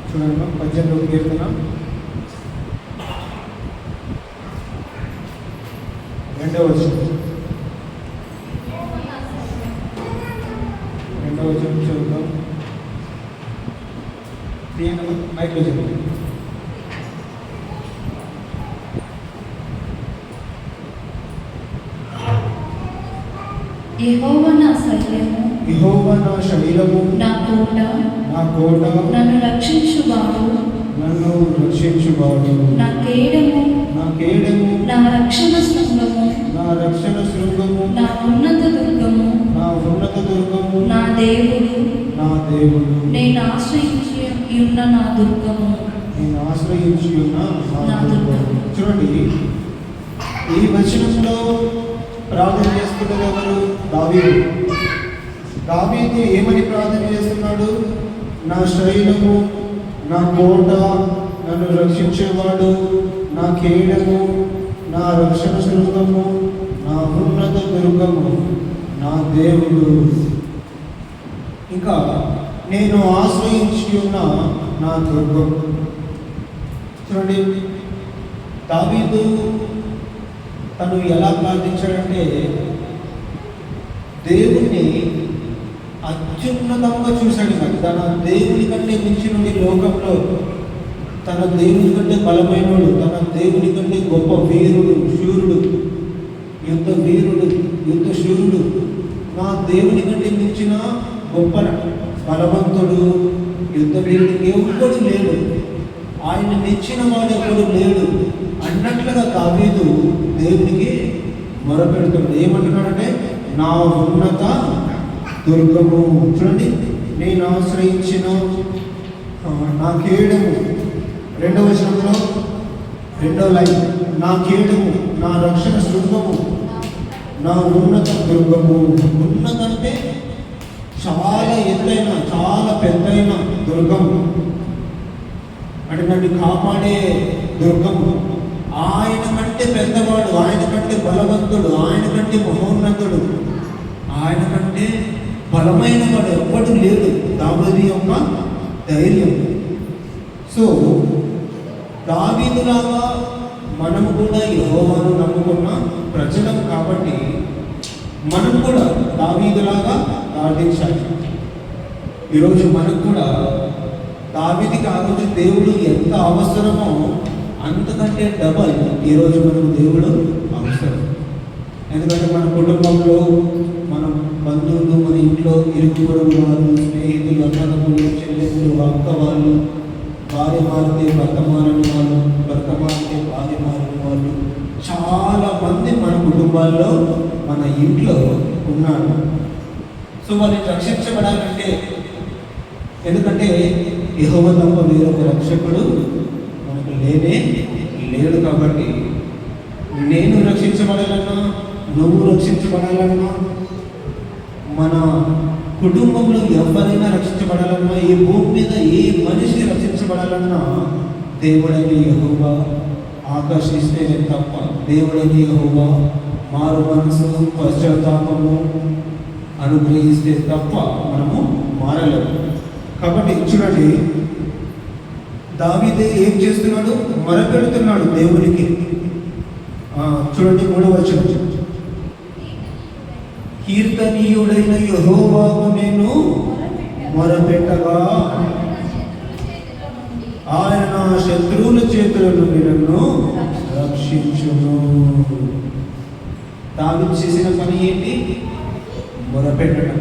చూడండి 18వ కీర్తన 2వ వచనం. 2వ వచనం చూద్దాం. మైక్లో చెప్పండి. యెహోవా నా శైలము, యెహోవా నా శైలము, నా కోట, నన్ను రక్షించువాడు, నా కేడము, నా రక్షణ శృంగము, నా ఉన్నత దుర్గము, నా దేవుడు, నేను ఆశ్రయించి ఉన్న నా దుర్గము. చూడండి, ఈ వచనంలో ప్రార్థన చేస్తున్నది ఎవరు? దావీదు. దావీదు ఏమని ప్రార్థన చేస్తున్నాడు? నా శైలము, నా కోట, నన్ను రక్షించేవాడు, నా కేడము, నా రక్షణ శృంగము, నా ఉన్నత దుర్గము, నా దేవుడు, ఇంకా నేను ఆశ్రయించి ఉన్న నా దుర్గం. చూడండి, దావీదు తను ఎలా ప్రార్థించాడంటే, దేవుణ్ణి అత్యున్నతంగా చూశాడు. తన దేవుని కంటే మించినోడి లోకంలో, తన దేవుని కంటే బలమైనడు, తన దేవుని కంటే గొప్ప వీరుడు, శూరుడు, యుద్ధ వీరుడు, యుద్ధ శూరుడు, నా దేవుని కంటే మించిన గొప్ప బలవంతుడు, యుద్ధ వీరుడు ఎవడు లేడు, ఆయన మెచ్చిన వాడు ఎవడు లేడు అన్నట్లుగా దావీదు దేవునికి మొరపెడుతున్నాడు. ఏమంటున్నాడంటే, నా ఉన్నత దుర్గము. చూడండి, నేను ఆశ్రయించిన నా కేడము. 2వ వచనంలో 2వ లైన్, నా కేడము, నా రక్షణ శృంగము, నా ఉన్నత దుర్గము. ఉన్నదంటే చాలా ఎత్తైన, చాలా పెద్దైన దుర్గము, అంటే నన్ను కాపాడే దుర్గము. ఆయన కంటే పెద్దవాడు, ఆయన కంటే బలవంతుడు, ఆయన కంటే మహోన్నతుడు, ఆయన కంటే బలమైన వాడు ఎవ్వడు లేడు. దావీదు యొక్క ధైర్యం. సో దావీదులాగా మనము కూడా యెహోవాను నమ్ముకున్న ప్రజలం కాబట్టి మనం కూడా దావీదులాగా ప్రార్థించాలి. ఈరోజు మనకు కూడా దావీదుకి ఆ రోజు దేవుడు ఎంత అవసరమో అంతకంటే డబల్ ఈరోజు మనకు దేవుడు అవసరం. ఎందుకంటే మన కుటుంబంలో, మన బంధువులు, మన ఇంట్లో ఇరుగు పొరుగు వాళ్ళు, స్నేహితులు, అన్నదమ్ములు, చెల్లెళ్ళు, అక్క వాళ్ళు, భార్య మారితే భర్త మారని వాళ్ళు, భర్త మారితే భార్య మారని వాళ్ళు, చాలా మంది మన కుటుంబాల్లో, మన ఇంట్లో ఉన్నారు. సో వాళ్ళని రక్షించబడాలంటే, ఎందుకంటే యెహోవా తప్ప వేరొక రక్షకుడు మనకు లేడు. కాబట్టి నేను రక్షించబడాలన్నా, నువ్వు రక్షించబడాలన్నా, మన కుటుంబంలో ఎవరైనా రక్షించబడాలన్నా, ఈ భూమి మీద ఏ మనిషి రక్షించబడాలన్నా దేవుడైన యెహోవా ఆకర్షిస్తే తప్ప, దేవుడైన యెహోవా మారు మనసు, పశ్చాత్తాపము అనుగ్రహిస్తే తప్ప మనము మారలేము. కాబట్టి చూడండి, దావీదు ఏం చేస్తున్నాడు? మొరపెడుతున్నాడు దేవునికి. చూడండి 3వ వచనం, కీర్తనీయుడైన యెహోవాకు నేను మొరపెట్టగా ఆయన నా శత్రువుల చేతుల నుండి నన్ను రక్షించును. దావీదు చేసిన పని ఏంటి? మొరపెట్టడం.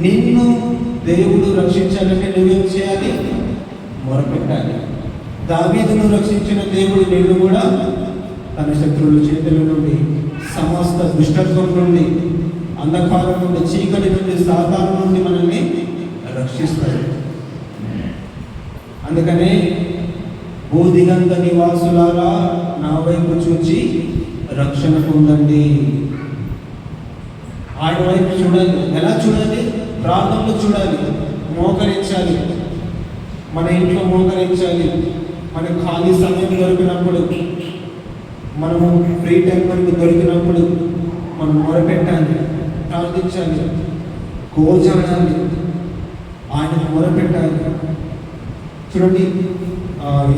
నిన్ను దేవుడు రక్షించాలంటే నువ్వేం చేయాలి? మొరపెట్టాలి. దావీదును రక్షించిన దేవుడు నిన్ను కూడా తన శత్రువుల చేతుల నుండి, సమస్త దుష్టత్వం నుండి, అంధకారం నుండి, చీకటి నుండి, సాతాను నుండి మనల్ని రక్షిస్తాడు. అందుకనే భూదిగంత నివాసులారా నా వైపు చూచి రక్షణ పొందండి. ఆయన వైపు చూడాలి. ఎలా చూడాలి? ప్రార్థనలో చూడాలి, మోకరించాలి, మన ఇంట్లో మోకరించాలి. మనకు ఖాళీ సమయం దొరికినప్పుడు, మనము ఫ్రీ టైం మనకు దొరికినప్పుడు మనం మొరపెట్టాలి, ప్రార్థించాలి, కోచాడాలి, ఆయన మొరపెట్టాలి. చూడండి,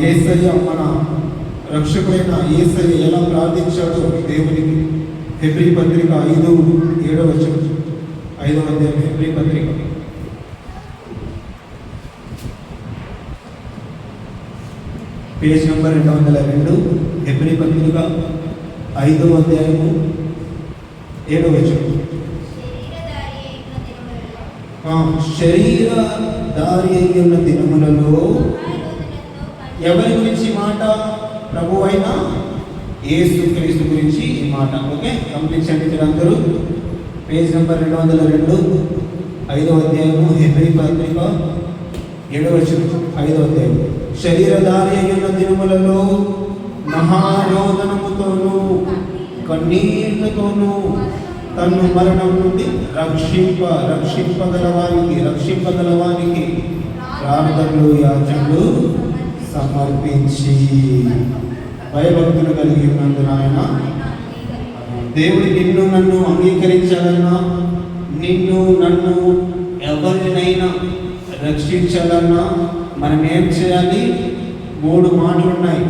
యేసయ్య మన రక్షకుడైన యేసయ్య ఎలా ప్రార్థించాడో దేవునికి. హెబ్రీ పత్రిక 5:7 వచనం, 5వ అధ్యాయం హెబ్రీ పత్రిక. పేజ్ నెంబర్ 202, హెబ్రీ పత్రిక 5వ అధ్యాయము 7వ వచనం. శరీరధారి అయిన దినములలో ఎవరి గురించి మాట? ప్రభు అయిన యేసుక్రీస్తు గురించి ఈ మాట. ఓకే, గమనించండి మీరందరూ. పేజ్ నెంబర్ 202, 5వ అధ్యాయము హెబ్రీ పత్రిక 7వ వచనం, 5వ అధ్యాయం. శరీరధారి అయిన దినములలో మహారోదనముతోనూ కన్నీళ్లతోనూ తను మరణం నుండి రక్షింపగలవానికి ప్రార్థనలు యాచనలు సమర్పించి భయభక్తులు కలిగి ఉన్నందున ఆయన దేవుడు నిన్ను నన్ను అంగీకరించాలన్నా, నిన్ను నన్ను ఎవరినైనా రక్షించాలన్నా మనం ఏం చేయాలి? 3 మాటలు ఉన్నాయి.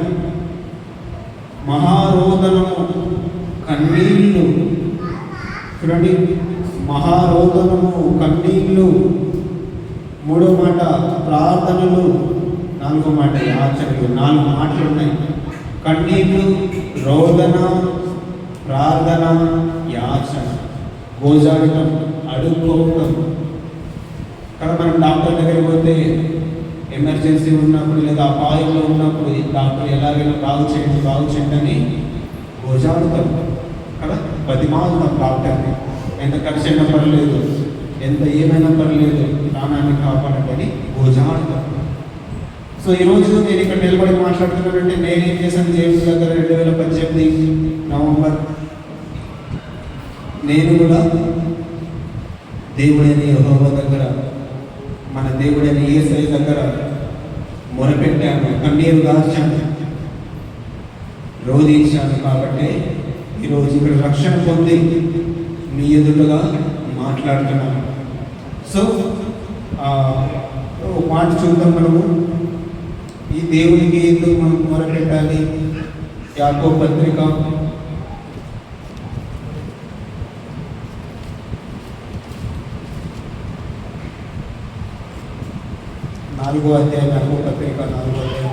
మహారోదనము, కన్నీళ్ళు. చూడండి, మహారోదనము, కన్నీళ్ళు. 3వ మాట ప్రార్థనలు. 4వ మాట యాచనలు. 4 మాటలు ఉన్నాయి. కన్నీళ్ళు, రోదన, ప్రార్థన, యాచన. గోజాడటం, అడుక్కోవటం. కదా, మనం డాక్టర్ దగ్గరికి పోతే ఎమర్జెన్సీ ఉన్నప్పుడు లేదా అపాయంలో ఉన్నప్పుడు డాక్టర్ ఎలాగైనా బాగు చేయండి అని గోజాడుతాం కదా, బతిమాలుతాం డాక్టర్ని. ఎంత ఖర్చు అయినా పర్లేదు, ఎంత ఏమైనా పర్లేదు, ప్రాణాన్ని కాపాడండి అని గోజాడుతాం. సో ఈరోజు నేను ఇక్కడ నిలబడి మాట్లాడుతున్నానంటే నేనేం చేశాను? దేవుడి దగ్గర 2018 నవంబర్ నేను కూడా దేవుడైన యెహోవా దగ్గర, మన దేవుడైన యేసయ్య దగ్గర మొరపెట్టాను, కన్నీరు గార్చాను, రోధించాను. కాబట్టి ఈరోజు ఇక్కడ రక్షణ పొంది మీ ఎదురుగా మాట్లాడుతున్నాను. సో మాట చూద్దాం మనము. ఈ దేవునికి ఎందుకు మనం మొరపెట్టాలి? యాకోబు పత్రిక 4వ అధ్యాయం, యాకోబు పత్రిక 4వ అధ్యాయం.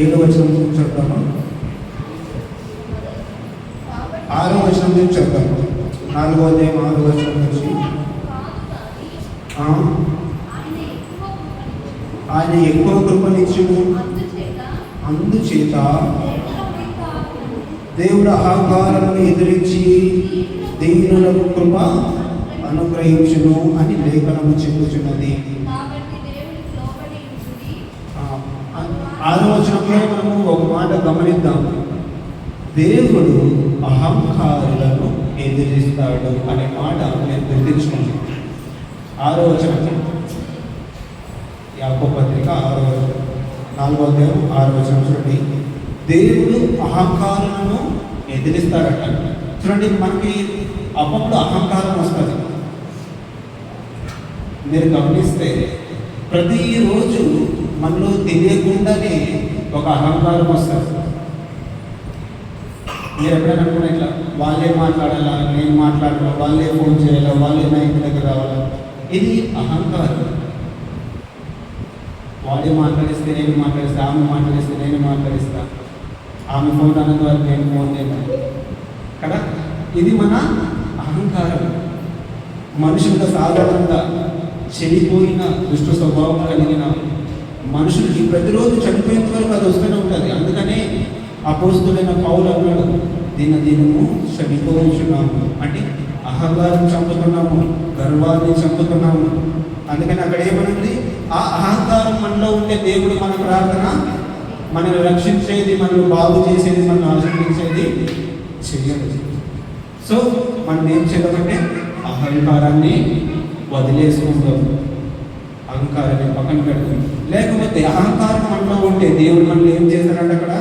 ఏడవ వచనం నుంచి చదువుతామా? 6వ వచనం నుంచి చదువుతాము. 4వ అధ్యాయం 6వ వచనం నుంచి. ఆయన ఎక్కువ కృపనిచ్చును, అందుచేత దేవుడు అహంకారాలను ఎదిరించి దీనులకు కృప అనుగ్రహించును అని లేఖనము చెప్పుచున్నది. 6వ వచనంలో మనము ఒక మాట గమనిద్దాం. దేవుడు అహంకారులను ఎదిరిస్తాడు అనే మాట నేను గుర్తించుకున్నాను. 6వ వచనం, యాకోబు పత్రిక 4వ అధ్యాయం 6వ వచనం చూడండి. దేవుడు అహంకారులను ఎదిరిస్తాడట. చూడండి, మనకి అప్పుడు అహంకారం వస్తుంది. మీరు గమనిస్తే ప్రతిరోజు మనలో తెలియకుండానే ఒక అహంకారం వస్తుంది. మీరు ఎప్పుడైనా అనుకున్నా ఇట్లా వాళ్ళే మాట్లాడాలా, నేను మాట్లాడాలా, వాళ్ళే ఫోన్ చేయాలా, వాళ్ళే నా ఇంటి దగ్గర రావాలా? ఇది అహంకారం. వాడే మాట్లాడిస్తే నేను మాట్లాడిస్తా, ఆమె మాట్లాడిస్తే నేను మాట్లాడిస్తా, ఆమె ఫోన్ అన్న ద్వారా నేను ఫోన్ చేయాలి కదా. ఇది మన అహంకారం. మనుషులుగా సాధారణంగా చెడిపోయిన దుష్ట స్వభావం కలిగిన మనుషులకి ప్రతిరోజు చనిపోయేంత వరకు అది వస్తూనే ఉంటుంది. అందుకనే అపోస్తులైన పౌలు అన్నాడు, దినము చనిపోతున్నాము అంటే అహంకారం చంపుతున్నాము, గర్వాన్ని చంపుతున్నాము. అందుకని అక్కడ ఏమనుంది? ఆ అహంకారం మనలో ఉంటే దేవుడు మన ప్రార్థన, మనల్ని రక్షించేది, మనల్ని బాగు చేసేది, మనల్ని ఆశీర్వదించేది చెయ్యదు. సో మనం ఏం చేద్దామంటే అహంకారాన్ని వదిలేసుకుందాం. అహంకారాన్ని పక్కన పెడుతుంది. లేకపోతే అహంకారం మనలో ఉంటే దేవుడు మనల్ని ఏం చేస్తాడంటే అక్కడ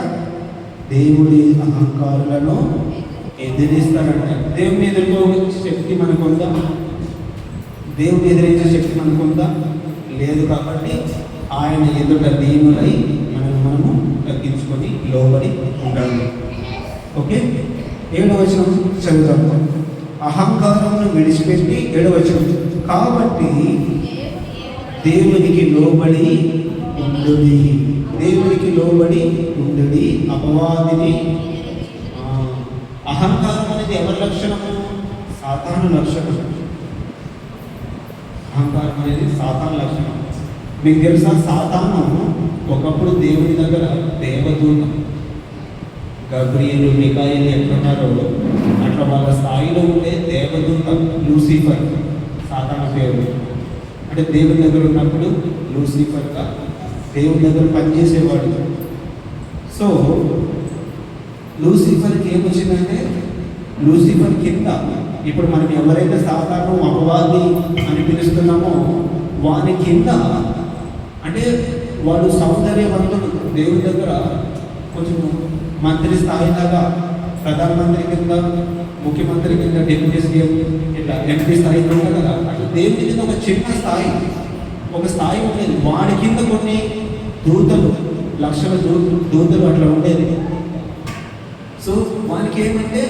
దేవుడి అహంకారులను ఎదిరిస్తాడంట. దేవుని ఎదుర్కో శక్తి మనకుందా? దేవుని ఎదిరించే శక్తి మనకుందా? లేదు. కాబట్టి ఆయన ఎదుట దీనులై మనము తగ్గించుకొని లోబడి ఉండాలి. ఓకే, 7వ వచనం చదువుతాము. అహంకారమును విడిచిపెట్టి 7వ వచనం, కాబట్టి దేవునికి లోబడి ఉండుడి. దేవునికి లోబడి ఉండుడి, అపవాదిని. అహంకారం అనేది ఎవరి లక్షణము? సాతాను లక్షణం. అహంకారం అనేది సాతాను లక్షణం. మీకు తెలుసా, సాతాను ఒకప్పుడు దేవుని దగ్గర దేవదూత, గబ్రియలు, మికాయిలు ఎట్లున్నారో అట్లా వాళ్ళ స్థాయిలో ఉండే దేవదూత లూసిఫర్, సాతాను పేరు. అంటే దేవుని దగ్గర ఉన్నప్పుడు లూసిఫర్గా దేవుని దగ్గర పనిచేసేవాడు. సో లూసిఫర్కి ఏమొచ్చిందంటే, లూసిఫర్ కింద ఇప్పుడు మనం ఎవరైతే సాతాను అపవాది అని పిలుస్తున్నామో వాని కింద, అంటే వాడు సౌందర్యవంతుడు, దేవుని దగ్గర కొంచెం మంత్రి స్థాయిలాగా, ప్రధానమంత్రి కింద, ముఖ్యమంత్రి కింద, డిప్యూటీ సీఎం, ఇట్లా ఎంపీ స్థాయి ఉంది కదా, అట్లా దేవుని కింద ఒక చిన్న స్థాయి, ఒక స్థాయి ఉండేది. వాడి కింద కొన్ని దూతలు, లక్షల దూతలు అట్లా ఉండేది. సో వానికి ఏమంటే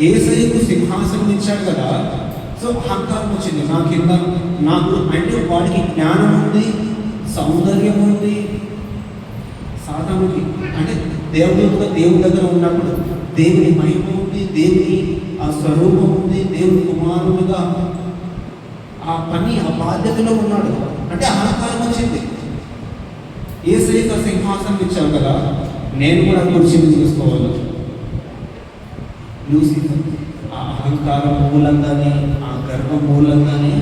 యేసయ్యకు సింహాసనం ఇచ్చాడు కదా, సో అహంకారం వచ్చింది. నా కింద నాకు, అంటే వాడికి జ్ఞానం ఉంది, సౌందర్యం ఉంది. సాతానుకి అంటే దేవుని దగ్గర ఉన్నప్పుడు దేవుని మహిమ ఉంది, దేవుని ఆ స్వరూపం ఉంది, దేవుని కుమారుడుగా ఆ పని, ఆ బాధ్యతలో ఉన్నాడు. అంటే అహంకారం వచ్చింది. యేసయ్యకు సింహాసనం ఇచ్చావు కదా, నేను కూడా కుర్చీని చూసుకోవాలి. లూసిఫర్ ఆ అహంకారం మూలంగానే, ఆ గర్వం మూలంగానే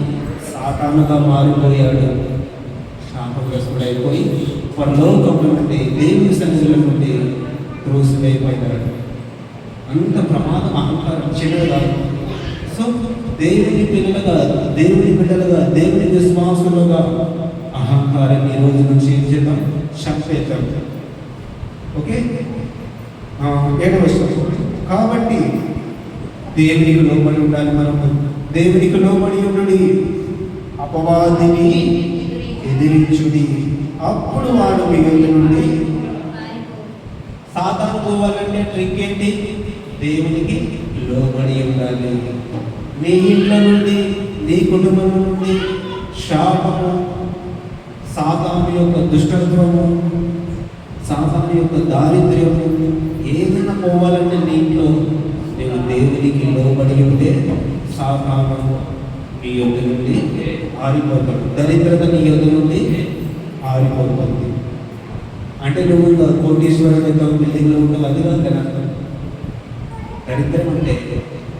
సాతానుగా మారిపోయాడు. శాపగ్రస్తుడైపోయి పరలోకం నుండి, దేవుని సన్నిధిలో నుండి త్రోసివేయబడ్డాడు. అంత ప్రమాదం అహంకారం, చిన్నది కాదు. సో దేవుని పిల్లలుగా, దేవుని బిడ్డలుగా, దేవుని విశ్వాసులుగా అహంకారం ఈ రోజు నుంచి ఏం చేద్దాం? చంపేద్దాం. ఓకే, 7వ వచనం, కాబట్టి దేవునికి లోబడి ఉండాలి. మనము దేవునికి లోబడి ఉండి అపవాదిని ఎదిరించుడి, అప్పుడు వాడు మీ యొద్ద నుండి. సాతాను పోవాలంటే ట్రిక్ ఏంటి? దేవునికి లోబడి ఉండాలి. నీ ఇంట్లో నుండి, నీ కుటుంబం నుండి శాపము, సాతాను యొక్క దుష్టత్వము, సాతాను యొక్క దారిద్ర్యము ఏదైనా పోవాలంటే నీ ఇంట్లో నేను దేవునికి లోబడి ఉంటే సాతాను నీ యొద్ద నుండి ఆరిపోతాడు. దరిద్రత నీ యొద్ద నుండి ఆరిపోతుంది. అంటే నువ్వు కోటీశ్వరుడు బిల్డింగ్లో ఉంటావు, అది కాదు కదా అర్థం. దరిద్రం అంటే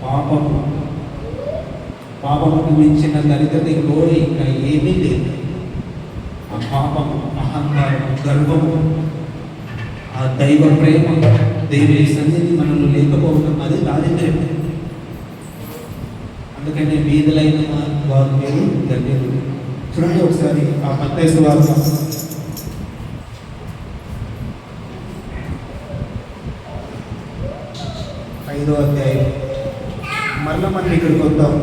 పాపము. పాపముకు మించిన దరిద్రత ఇంకోటి ఇంకా ఏమీ లేదు. ఆ పాపము, అహంకారము, గర్వము, ఆ దైవ ప్రేమ, దేవుని సన్నిధి మనలో లేకపోవడం, అది దారిద్ర్యం. అందుకనే వీధులైన వారు మీరు ధన్యులు. చూడండి ఒకసారి ఆ మత్తయి సువార్త 5వ అధ్యాయం. మరలా మనం ఇక్కడికి వద్దాం.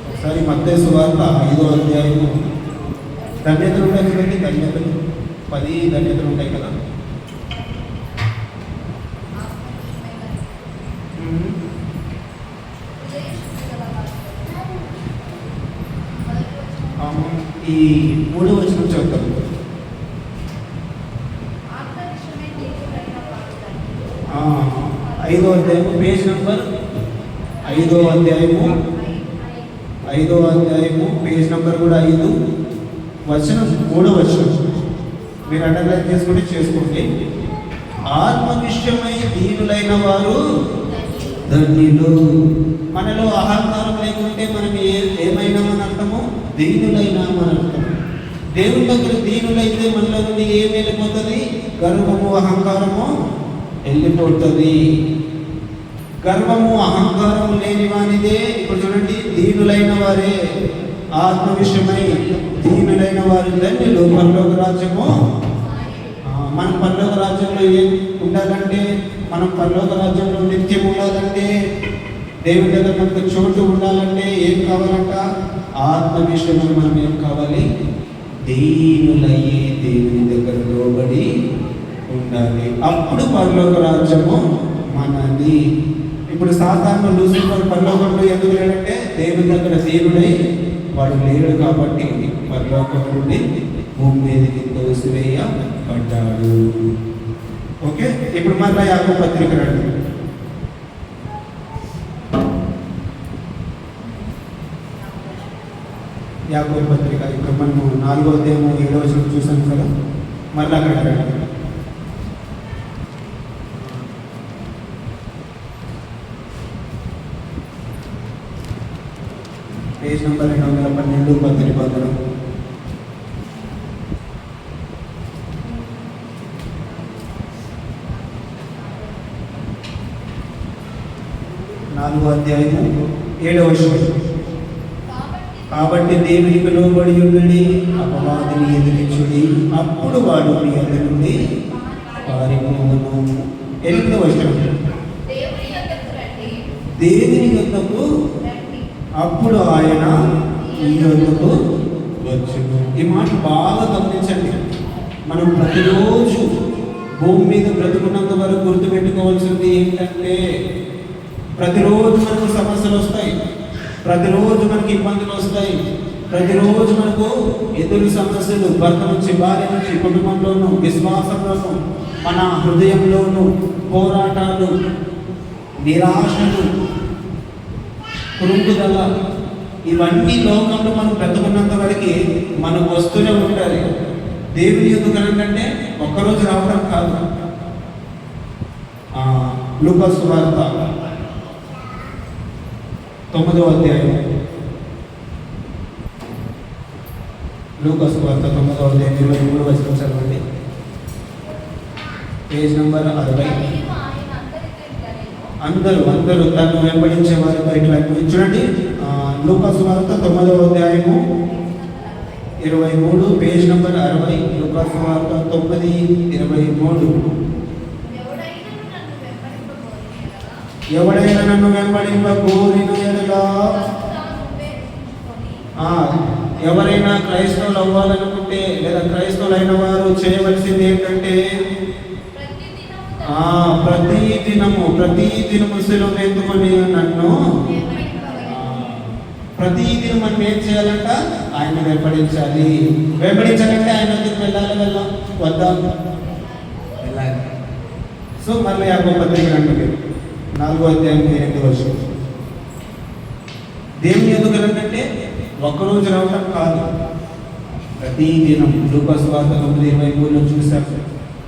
ఒకసారి మత్తయి సువార్త 5వ అధ్యాయము. ధన్యతలు ఉంటాయి చూడండి, ధన్యతలు 10 ధన్యతలు ఉంటాయి కదా. ఈ 3వ వచనం చదువుతాం. 5వ అధ్యాయము, పేజ్ నంబర్ 5వ అధ్యాయము, పేజ్ నంబర్ కూడా 5, వచనం 3వ వచనం. మీరు అండర్లైన్ చేసుకుంటే చేసుకోండి. ఆత్మ విషయమై దీనులైన వారు ధన్యులు. మనలో అహంకారం లేకుంటే మనం ఏమైనా మన అర్థము? దీనులైనా మన అర్థం. దేవుని దగ్గర దీనులైతే మనలో నుండి ఏం వెళ్ళిపోతుంది? గర్వము, అహంకారము వెళ్ళిపోతుంది. గర్వము అహంకారము లేని వానిదే. ఇప్పుడు చూడండి, దీనులైన వారే ఆత్మ విషయమై దీనులైన వారి ధన్యులు పరలోక రాజ్యము. మనం పరలోక రాజ్యంలో ఏం ఉండాలంటే, మనం పరలోక రాజ్యంలో నిత్యం ఉండాలంటే, దేవుని దగ్గర మనకు చోటు ఉండాలంటే ఏం కావాలంట? ఆత్మ విషయంలో మనం ఏం కావాలి? దీనులయ్యే దేవుని దగ్గర లోబడి ఉండాలి. అప్పుడు పరలోక రాజ్యము మనది. ఇప్పుడు సాధారణ లూసిఫర్ పరలోకంలో ఎందుకు లేడంటే, దేవుని దగ్గర దేవుడై వాడు లేడు కాబట్టి పరలోకం నుండి భూమి మీదకి తోసివేయబడ్డాడు. ఓకే, ఇప్పుడు మళ్ళీ యాకోబు పత్రిక రండి. యాకోబు పత్రిక ఇప్పుడు మనము 4వ అధ్యాయము 7వ వచనం చూసాం కదా, మళ్ళీ అక్కడికి రండి. పేజ్ నెంబర్ 212 కొత్త నిబంధన. నాలుగో అధ్యాయము 7వ వచనం. కాబట్టి దేవునికి లోబడి ఉండి అపవాదిని ఎదిరించుడి, అప్పుడు వాడు మీ యొద్ద నుండి పారిపోవును. 8వ వచనం. దేవుని యొద్దకు అప్పుడు ఆయన ఈ యొద్దకు వచ్చును. ఈ మాట బాగా గమనించండి. మనం ప్రతిరోజు భూమి మీద బ్రతుకున్నంత వరకు గుర్తుపెట్టుకోవాల్సింది ఏంటంటే, ప్రతిరోజు మనకు సమస్యలు వస్తాయి, ప్రతిరోజు మనకి ఇబ్బందులు వస్తాయి, ప్రతిరోజు మనకు ఎదురు సమస్యలు, భర్త నుంచి, భార్య నుంచి, కుటుంబంలోనూ, విశ్వాసంలోనూ, మన హృదయంలోనూ పోరాటాలు, నిరాశలు, కృంగుదల, ఇవన్నీ లోకంలో మనం బ్రతుకున్నంత వరకు మనకు వస్తూనే ఉంటాయి. దేవుని ఎందుకనంటే ఒక్కరోజు రావడం కాదు. లూకా సువార్త 9వ అధ్యాయం. లూకా సువార్త 9వ అధ్యాయం 23వ వచనం చదవండి. Page number 60. అందరూ తను వెంబడించే వారు ఇట్లా చూడండి. లూకా సువార్త 9వ అధ్యాయము 23, పేజ్ నెంబర్ 60. లూకా సువార్త 9:23. ఎవడైనా నన్ను వెంబడింపకోరిన ఎడల, ఎవరైనా క్రైస్తవులు అవ్వాలనుకుంటే లేదా క్రైస్తవులు అయిన వారు చేయవలసింది ఏంటంటే, ప్రతిదినము శిలువ ఎత్తుకొని నన్ను, ప్రతిదినం మనం ఏం చేయాలంట? ఆయన వెంబడించాలి. వెంబడించాలంటే ఆయన దగ్గరికి వెళ్ళాలి, వద్దాం, వెళ్ళాలి. సో మళ్ళీ యాకోబు పత్రిక రండి, 4వ అధ్యాయం 8వ వచనం. దేవుని ఎందుకు ఏంటంటే ఒక్కరోజు రావడం కాదు, ప్రతిదినం. లూకా సువార్త 9:23లో చూసాం.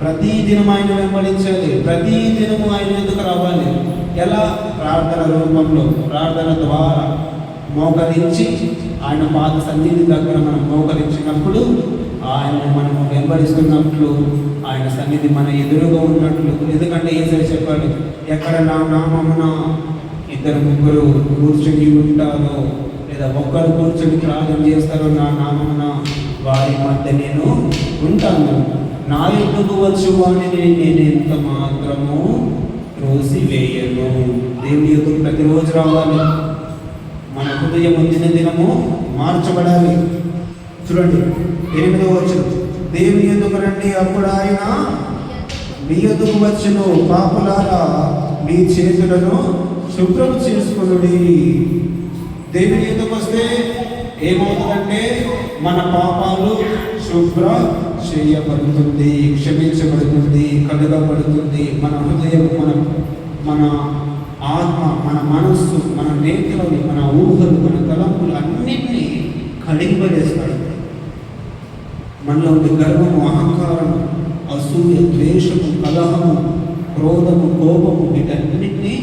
ప్రతిదినం ఆయన వెంబడించాలి, ప్రతిదినము ఆయన ఎందుకు రావాలి. ఎలా? ప్రార్థన రూపంలో, ప్రార్థన ద్వారా మోకరించి, ఆయన పాద సన్నిధి దగ్గర మనం మోకరించినప్పుడు, ఆయన మనము వెంబడిస్తున్నట్లు, ఆయన సన్నిధి మన ఎదురుగా ఉన్నట్లు. ఎందుకంటే యేసయ్య చెప్పాడు, ఎక్కడ నా నామమున 2-3 కూర్చొని ఉంటారో, లేదా ఒక్కరు కూర్చొని ప్రార్థన చేస్తారో నా నామమున, వారి మధ్య నేను ఉంటాను. నా యొద్దకు వచ్చు వాడిని నేను ఎంత మాత్రము త్రోసివేయను. దేవుని యొద్దకు ప్రతిరోజు రావాలి. మన హృదయం దినదినము మార్చబడాలి. చూడండి 8వ వచనం. దేవుని యొద్దకు రండి, అప్పుడు ఆయన మీ యొద్దకు వచ్చును. పాపులారా, మీ చేతులను శుభ్రం చేసుకొనుడి. దేవుని యొద్దకు వస్తే ఏమవుతుందంటే, మన పాపాలు శుభ్ర చేయబడుతుంది, క్షమించబడుతుంది, కడుగబడుతుంది. మన హృదయం, మన ఆత్మ, మన మనస్సు, మన నేత్రాలు, మన ఊహలు, మన తలంపులు అన్నింటినీ కడిగిపడేస్తాడు. మనలో ఉండే గర్వము, అహంకారము, అసూయ, ద్వేషము, కలహము, క్రోధము, కోపము, వీటన్నిటినీ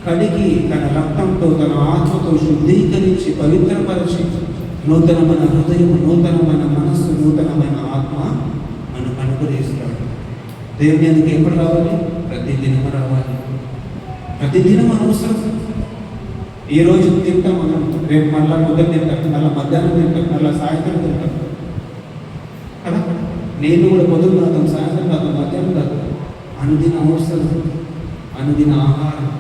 కడిగి తన రక్తంతో, తన ఆత్మతో శుద్ధీకరించి, పవిత్రపరిచి, నూతనమైన హృదయము, నూతనమైన మనస్సు, నూతనమైన ఆత్మ మనకు అనుగ్రహిస్తాడు. దేవుని అందుకు ఎప్పుడు రావాలి? ప్రతిదినము రావాలి. ప్రతిదినం అవసరం. ఈ రోజు తింటాం మనం, రేపు మళ్ళా ఉదయం తింటాం, మళ్ళీ మధ్యాహ్నం తింటాం, మళ్ళీ సాయంత్రం తింటాం కదా. నీళ్ళు కూడా పొద్దున్న తాగుతాం, సాయంత్రం తాగుతాం, మధ్యాహ్నం తాగుతాం. అనుదిన అవసరం, అనుదిన ఆహారం.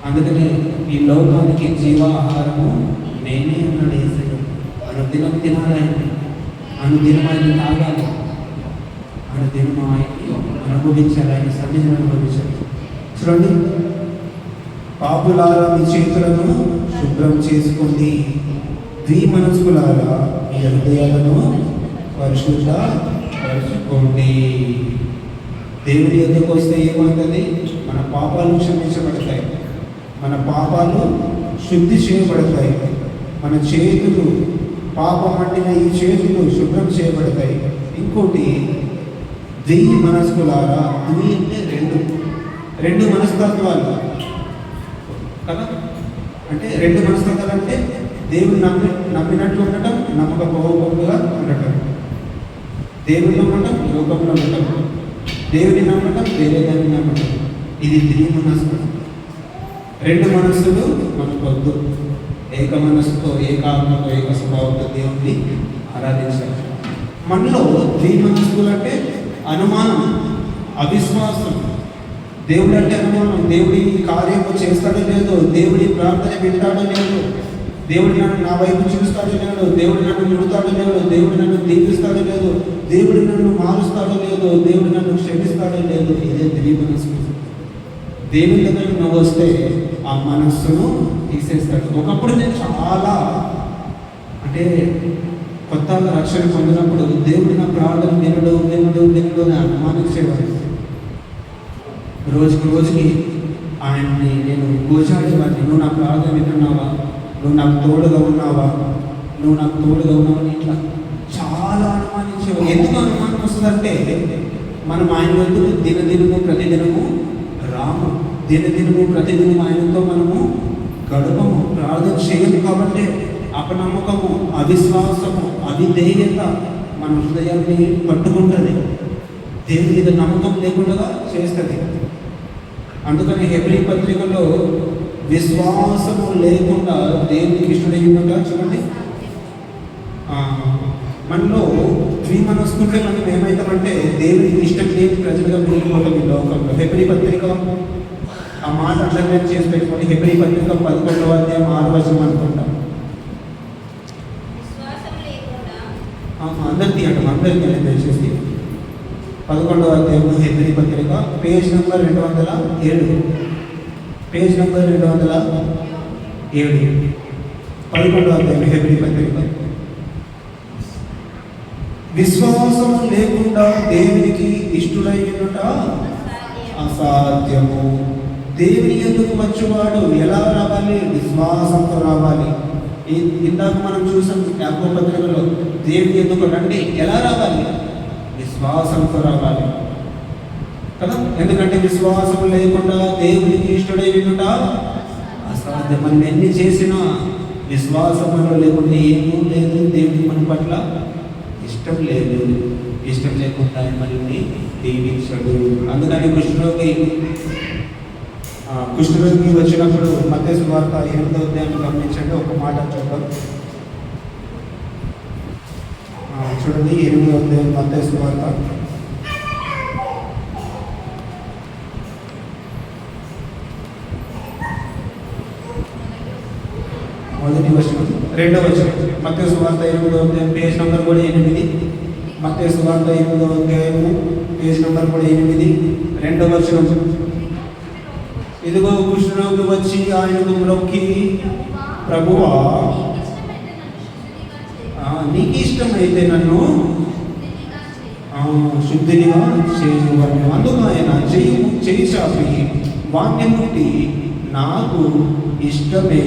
అందుకనే ఈ లోకానికి జీవాహారము నేనే అన్నాడు యేసయ్య. అనుదినం తినాలని, అనుదినం ఆయన తాగాలి, అనుదినం ఆయన్ని అనుభవించాలి, ఆయన సన్నిధిని అనుభవించాలి. చూడండి, పాపులారా మీ చేతులను శుభ్రం చేసుకోండి, ద్విమనస్కులారా మీ హృదయాలను పరిశుద్ధపరచుకోండి. దేవుని ఎదురుకు వస్తే ఏమవుతుంది? మన పాపాలు క్షమించబడతాయి, మన పాపాలు శుద్ధి చేయబడతాయి, మన చేతులు పాపం అంటిన ఈ చేతులు శుభ్రం చేయబడతాయి. ఇంకోటి, ద్విమనస్కులారా. ద్వి అంటే రెండు మనస్తత్వాలు కదా. అంటే రెండు మనస్తత్వాలు అంటే దేవుని నమ్మినట్లు ఉండటం, నమ్మకపోకుండా ఉండటం, దేవుని ఉండటం, లోకంలో ఉండటం, దేవుని నమ్మటం, వేరే దాన్ని నమ్మటం. ఇది ద్విమనస్కు. రెండు మనస్సులు మనకొద్దు. ఏక మనస్సుతో, ఏకాత్మతో, ఏక స్వభావంతో దేవుణ్ణి ఆరాధించాలి. మనలో ద్విమనస్కులు అంటే అనుమానం, అవిశ్వాసం. దేవుడు అంటే అనుమానం, దేవుడి కార్యము చేస్తాడో లేదో, దేవుడి ప్రార్థన వింటాడో లేదో, దేవుడు నన్ను నా వైపు చూస్తాడో లేదో, దేవుడు నన్ను ముడతాడో లేదో, దేవుడు నన్ను దీవిస్తాడో లేదో, దేవుడు నన్ను మారుస్తాడో లేదో, దేవుడు నన్ను క్షమిస్తాడో లేదో. ఇదే ద్విమనస్సు. దేవుని దగ్గర నువ్వు వస్తే ఆ మనస్సును తీసేస్తాడు. ఒకప్పుడు నేను చాలా అంటే కొత్తగా రక్షణ పొందినప్పుడు దేవుడు నా ప్రార్థన వినడు అని అనుమానించేవాడు. రోజుకి ఆయన్ని నేను గోచాడేవాడిని. నువ్వు నా ప్రార్థన వింటున్నావా, నువ్వు నాకు తోడుగా ఉన్నావా అని ఇట్లా చాలా అనుమానించేవాడు. ఎందుకు అనుమానం వస్తుందంటే మనం ఆయన వైపు ప్రతిదినము రాము, ప్రతిదినం ఆయనతో మనము గడపము, ప్రార్థన చేయము. కాబట్టి అపనమ్మకము, అవిశ్వాసము, అవిధేయత మన హృదయాన్ని పట్టుకుంటుంది, దేవుని మీద నమ్మకం లేకుండా చేస్తుంది. అందుకని హెబ్రీ పత్రికలో విశ్వాసము లేకుండా దేవునికి ఇష్టడయ్యుండగా చూడండి. మనలో ద్విమనస్కుంటే మనం ఏమవుతామంటే దేవునికి ఇష్టం లేని ప్రజలుగా మిగిలిపోతాం ఈ లోకంలో. హెబ్రీ పత్రిక ఆ మాట అండర్లైన్ చేసి పెట్టుకోండి. హెబ్రీ పత్రిక 11వ అధ్యాయం 6వ వచనం అనుకుంటాం. అందరికీ దయచేసి 11వ అధ్యాయం హెబ్రీ పత్రిక పేజ్ నెంబర్ 207, పేజ్ నెంబర్ 207, 11వ అధ్యాయం హెబ్రీ పత్రిక. విశ్వాసం లేకుండా దేవునికి ఇష్టడైనట అసాధ్యము. దేవుని ఎందుకు వచ్చేవాడు ఎలా రావాలి? విశ్వాసంతో రావాలి. ఇందాక మనం చూసాం యాకోబు పత్రికలో, దేవుని ఎందుకు రండి, ఎలా రావాలి? విశ్వాసంతో రావాలి కదా. ఎందుకంటే విశ్వాసం లేకుండా దేవునికి ఇష్టడైనట అసాధ్యం. మనం ఎన్ని చేసినా విశ్వాసం లేకుండా ఏమూ లేదు. దేవునికి మన పట్ల ఇష్టం లేదు. ఇష్టం లేకుండా మనల్ని దీవించడు. అందుకని కుష్ఠరోగి వచ్చినప్పుడు మత్తయి సువార్త 8వ అధ్యాయం గమనించండి. ఒక మాట చూద్దాం. చూడండి, 8వ అధ్యాయం మత్తయి సువార్త. మొదటి వచనం, 2వ వచనం. మత్తయి సువార్త 8వ అధ్యాయం పేజ్ నెంబర్ కూడా 8. మత్తయి సువార్త 8వ అధ్యాయము పేజ్ నెంబర్ కూడా 8, 2వ వచనం. ఇదిగో కుష్ఠరోగి వచ్చి ఆయనకు మ్రొక్కి, ప్రభువా నీకు ఇష్టమైతే నన్ను శుద్ధినిగా చేయవను. అందుకు ఆయన చేయి చాపి వాణ్ణి ముట్టి, నాకు ఇష్టమే,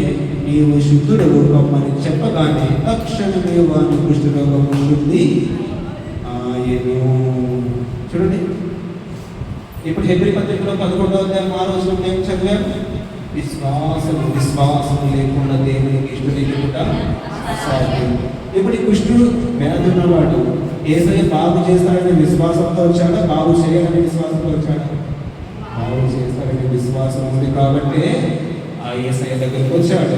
నీవు శుద్ధుడవు కమ్మని చెప్పగానే తక్షణమే వాని కుష్ఠరోగము శుద్ధి ఆయను. చూడండి, ఇప్పుడు హెబ్రీ పత్రికలో 11వ అధ్యాయం 6వ వచనం ఏం చదివాం? విశ్వాసం లేకుండా దేవునికి ఇష్టడైనట అసాధ్యం. ఇప్పుడు ఈ కుష్ఠుడు వ్యాధున్నవాడు యేసయ్య బాగు చేస్తాడనే విశ్వాసంతో వచ్చాడా? బాగు చేయాలనే విశ్వాసంతో వచ్చాడా? బాగు చేస్తాడనే విశ్వాసం విశ్వాసం ఉంది కాబట్టి ఆ యేసయ్య దగ్గరికి వచ్చాడు.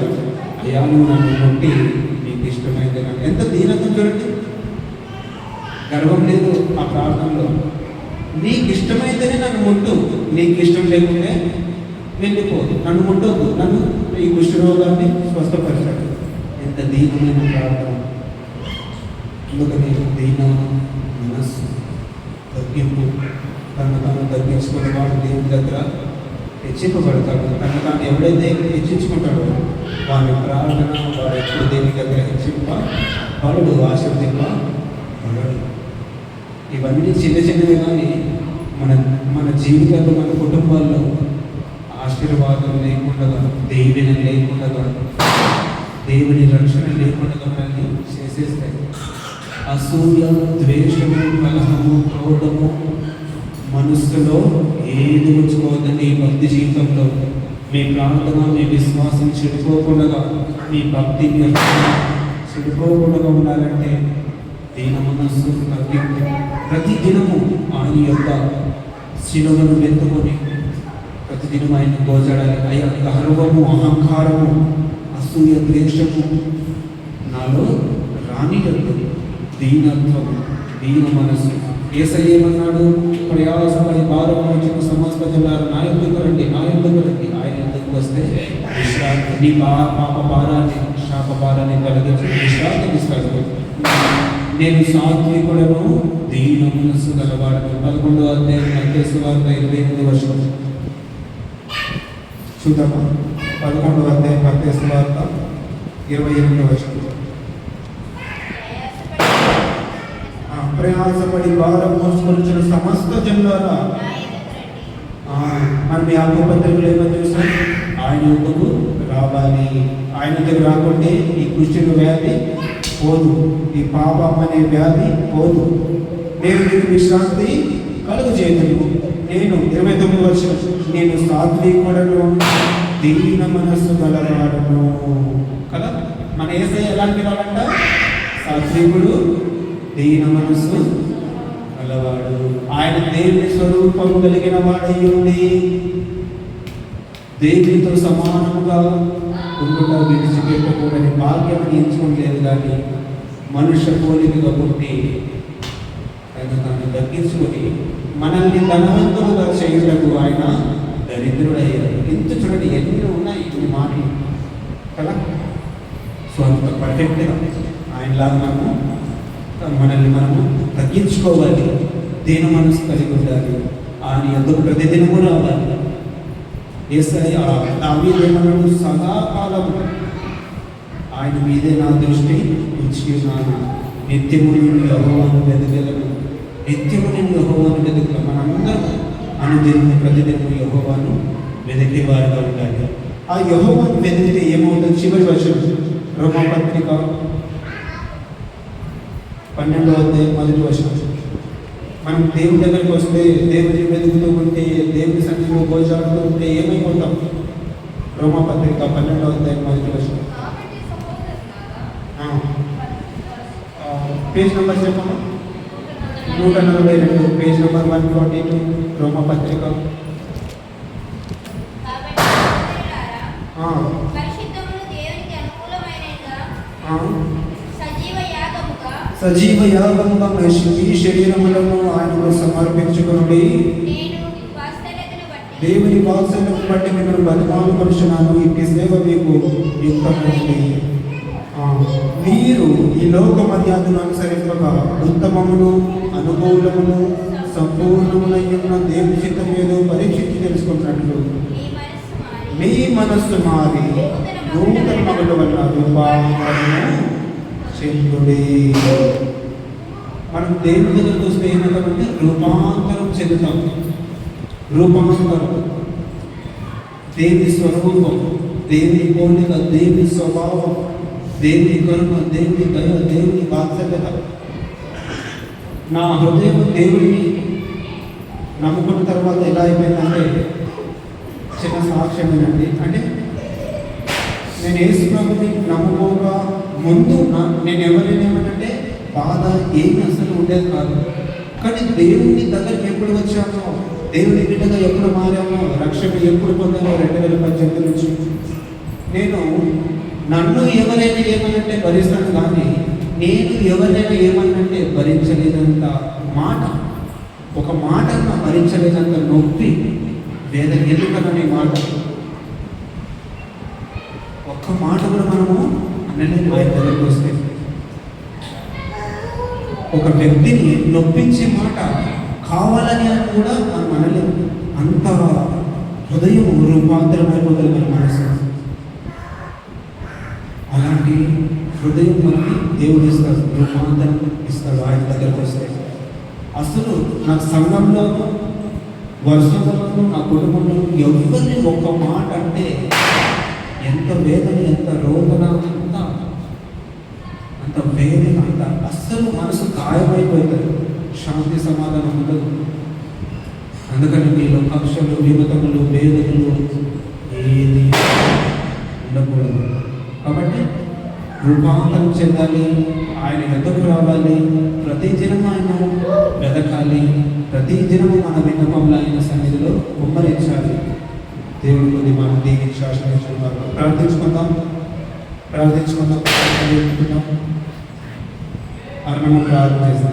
అయ్యా నువ్వు నన్ను కొట్టి నీకు ఇష్టమైతే ఎంత దీనత్వం చూడండి, గర్వం లేదు ఆ ప్రార్థనలో. నీకు ఇష్టమైతేనే నన్ను ముట్టు, నీకు ఇష్టం లేకుంటే వెళ్ళిపోదు, నన్ను ముట్టొద్దు, నన్ను ఈ కుష్ఠరోగాన్ని స్వస్థపరిచాడు. ఎంత దీనమైన ప్రార్థన. అందుకని దీన మనస్సు, తగ్గింపు, తను తాను తగ్గించుకునే వాడు దేవుని దగ్గర హెచ్చింపబడతాడు. తను తాను ఎవడైతే హెచ్చించుకుంటాడో వాని ప్రార్థన వాడు ఎప్పుడు దేవుని దగ్గర హెచ్చింపబడడు, ఆశీర్వదింపబడడు. ఇవన్నీ చిన్న చిన్నవి కానీ మన జీవితంలో, మన కుటుంబాల్లో ఆశీర్వాదం లేకుండా, దేవుని లేకుండా, దేవుని రక్షణ లేకుండా మనల్ని చేసేస్తాయి. అసూయ, ద్వేషము, కలహము, క్రోధము మనస్సులో ఏది ఉంచుకోవద్దండి. ఈ భక్తి జీవితంలో మీ ప్రార్థన, మీ విశ్వాసం చెడిపోకుండా, మీ భక్తి చెడిపోకుండా ఉండాలంటే దీన మనస్సు తగ్గింపు. ప్రతి దినము ఆయన యొక్క శిలువను ఎత్తుకొని ప్రతిదినం ఆయన గోచడాలి. అయ్యా గర్వము, అహంకారము, అసూయ, ద్వేషము నాలో రానియద్దు. దీనత్వం, దీన మనస్సు. యేసయ్య ఏమన్నాడు? ప్రయాసపడి భారం వచ్చిన సమస్త జనాలు నా ఎందుకు రండి, నా ఎందుకు రండి. ఆయన ఎందుకు వస్తే విశ్రాంతి, నీ పాప భారాన్ని, శాప భారాన్ని కలిగించి విశ్రాంతిని ఇస్తాడు. నేను సాత్వికుడను, దీన మనస్సు గలవాడను. 11వ అధ్యాయం మత్తయి సువార్త 28వ వచనం చూద్దామా? 11వ అధ్యాయం మత్తయి సువార్త 28వ వచనం. ప్రయాసపడి భారం మోసుకొచ్చిన సమస్త జనులారా, మనం ఈ ఆత్మపత్రికలు ఏమని చూసాం? ఆయన ఎందుకు రావాలి, ఆయన దగ్గర రాకుంటే ఈ కుష్ఠ వ్యాధి పోదు, ఈ పాపం అనే వ్యాధి పోదు. నేను నీకు విశ్రాంతి కలుగు చేయను. నేను 29వ వచనం, నేను సాత్వికుడను, దీన మనస్సు గలవాడను కదా. మన యేసయ్య ఎలాంటి వాడంట? సాత్వికుడు, దీన మనస్సు గలవాడు. ఆయన దేవుని స్వరూపం కలిగిన వాడై ఉండి దేవునితో సమానముగా ఉండుట విడిచిపెట్టకూడని భాగ్యం ఎంచుకోలేదు. కానీ మనుష్య పోలికగా పుట్టి తను తగ్గించుకొని మనల్ని ధనవంతులుగా చేయుటకు ఆయన దరిద్రుడయ్యాడు. ఎంత చూడండి, ఎన్ని ఉన్నాయి ఈ మాటలు కదా. సో అంత పర్ఫెక్ట్గా ఆయనలాగా మనల్ని మనము తగ్గించుకోవాలి, దీన మనసు కలిగి ఉండాలి, ఆయన ఎందుకు ప్రతిదినము రావాలి. యేసయ్య దావీదు ఏమన్నాడు? సదాకాలం ఆయన మీదే నా దృష్టి ఉంచి ఉన్నాను, నిత్యము నేను యెహోవాను వెదకలను. నిత్యము నేను యెహోవాను వెదకలను. మనందరం అనుదినము ప్రతిదినము యెహోవాను వెదికేవారుగా ఉండాలి. ఆ యెహోవాను వెదికితే ఏమవుతుంది? చివరి వచనం రోమాపత్రిక 12వ అధ్యాయం 1వ వచనం. మనం దేవుని దగ్గరికి వస్తే, దేవుని వెతుకుతూ ఉంటే, దేవుని సన్నిధిలో గోచాడుతూ ఉంటే ఏమైపోతాం? రోమాపత్రిక 12వ అధ్యాయం 1వ వచనం. పేజ్ నెంబర్ చెప్పమ్మా. 142, పేజ్ నెంబర్ 142, రోమాపత్రిక. సజీవ యాగముగా మీ శరీరములను ఆయనకు సమర్పించుకుని దేవుని వాత్సల్యము బట్టి మిమ్మల్ని బతిమాలు పరుచున్నాను. ఈ సేవ మీకు యుక్తమైంది. మీరు ఈ లోక మర్యాదను అనుసరింపగా ఉత్తమమును, అనుకూలమును, సంపూర్ణమునైన దేవుని చిత్తం ఏదో పరీక్షించి తెలుసుకున్నట్లు మీ మనస్సు మారి నూతన మగుల వల్ల రూపాంతరము చెందుడి. మనం దేవుని దగ్గరకు వస్తే ఏమంటామంటే రూపాంతరం చెందుతాం. రూపాంతరం, దేవుని స్వరూపం, దేవుని పోలిక, దేవుని స్వభావం, దేవుని కరుణ, దేవుని దయ, దేవుని వాత్సల్యత. నా హృదయం దేవుడిని నమ్ముకున్న తర్వాత ఎలా అయిపోయిందంటే, చిన్న సాక్ష్యం ఏంటండి అంటే, నేను యేసు ప్రభుని నమ్ముకోగా ముందు నేను ఎవరైనా ఏమంటే బాధ ఏమి అసలు ఉండేది కాదు. కానీ దేవుని దగ్గరికి ఎప్పుడు వచ్చానో దేవుని బిడ్డగా ఎప్పుడు మారామో, రక్షణ ఎప్పుడు పొందామో 2018 నుంచి నేను నన్ను ఎవరైనా ఏమనంటే భరిస్తాను, కానీ నేను ఎవరైనా ఏమనంటే భరించలేనంత మాట, ఒక మాట భరించలేనంత నొప్పి, వేదన ఎందుకననే మాట, ఒక్క మాట కూడా మనము అనలేదు. ఆయన దగ్గరికి వస్తే ఒక వ్యక్తిని నొప్పించే మాట కావాలని అని కూడా మనం అనలేము. అంత హృదయం రూపాంతరమైపోతుంది మన మనసు. అలాంటి హృదయం మనకి దేవుడు ఇస్తాడు, రూపాంతరం ఇస్తాడు ఆయన దగ్గరకు వస్తే. అసలు నా సంఘంలోనూ, వర్షంలోనూ, నా కుటుంబంలో ఎవరిని ఒక్క మాట అంటే ఎంత వేదన, ఎంత రోదన, అంత వేదన, అంత అస్సలు మనసు గాయమైపోతుంది, శాంతి సమాధానం ఉండదు. అందుకని మీలో కక్షలు, విమతములు, వేదనలు ఏది ఉండకూడదు. కాబట్టి రూపాంతరం చెందాలి, ఆయన ఎద్దకు రావాలి, ప్రతి దినము ఆయన వెదకాలి, ప్రతి దినము మన విన్నపంలో ఆయన సన్నిధిలో కుమ్మరించాలి. దేవుడి కొద్ది మనం దీనికి శాసనించుకున్నాం. ప్రార్థించుకుందాం. అరణము ప్రార్థన చేస్తాం.